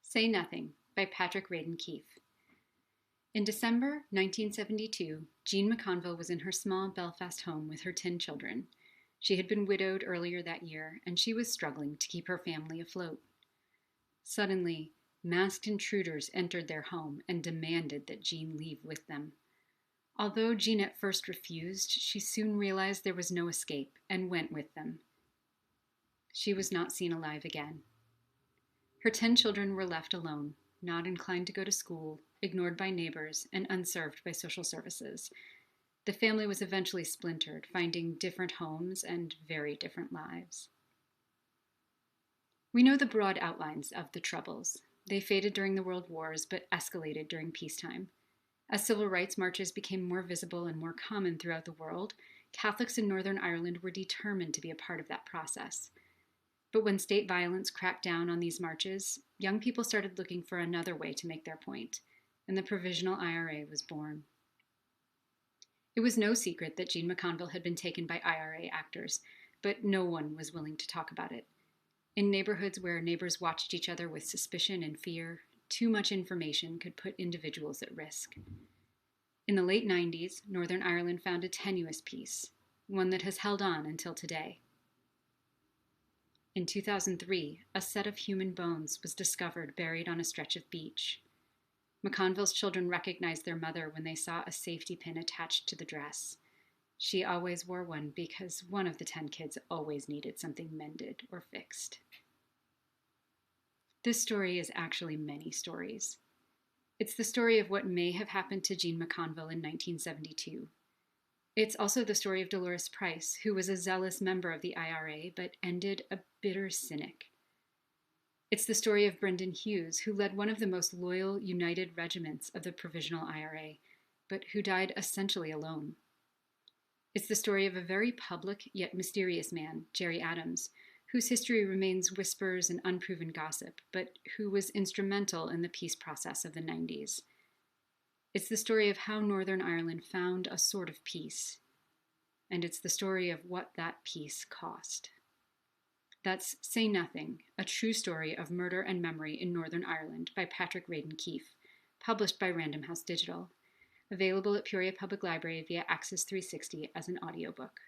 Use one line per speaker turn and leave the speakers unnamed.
Say Nothing by Radden Keefe. In December 1972, Jean McConville was in her small Belfast home with her 10 children. She had been widowed earlier that year, and she was struggling to keep her family afloat. Suddenly, masked intruders entered their home and demanded that Jean leave with them. Although Jean at first refused, she soon realized there was no escape and went with them. She was not seen alive again. Her 10 children were left alone, not inclined to go to school, ignored by neighbors, and unserved by social services. The family was eventually splintered, finding different homes and very different lives. We know the broad outlines of the Troubles. They faded during the World Wars, but escalated during peacetime. As civil rights marches became more visible and more common throughout the world, Catholics in Northern Ireland were determined to be a part of that process. But when state violence cracked down on these marches, young people started looking for another way to make their point, and the Provisional IRA was born. It was no secret that Jean McConville had been taken by IRA actors, but no one was willing to talk about it. In neighborhoods where neighbors watched each other with suspicion and fear, too much information could put individuals at risk. In the late 90s, Northern Ireland found a tenuous peace, one that has held on until today. In 2003, a set of human bones was discovered buried on a stretch of beach. McConville's children recognized their mother when they saw a safety pin attached to the dress. She always wore one because one of the 10 kids always needed something mended or fixed. This story is actually many stories. It's the story of what may have happened to Jean McConville in 1972. It's also the story of Dolores Price, who was a zealous member of the IRA but ended a bitter cynic. It's the story of Brendan Hughes, who led one of the most loyal United regiments of the Provisional IRA, but who died essentially alone. It's the story of a very public yet mysterious man, Gerry Adams, whose history remains whispers and unproven gossip, but who was instrumental in the peace process of the 90s. It's the story of how Northern Ireland found a sort of peace, and it's the story of what that peace cost. That's Say Nothing, a true story of murder and memory in Northern Ireland by Radden Keefe, published by Random House Digital, available at Peoria Public Library via Access 360 as an audiobook.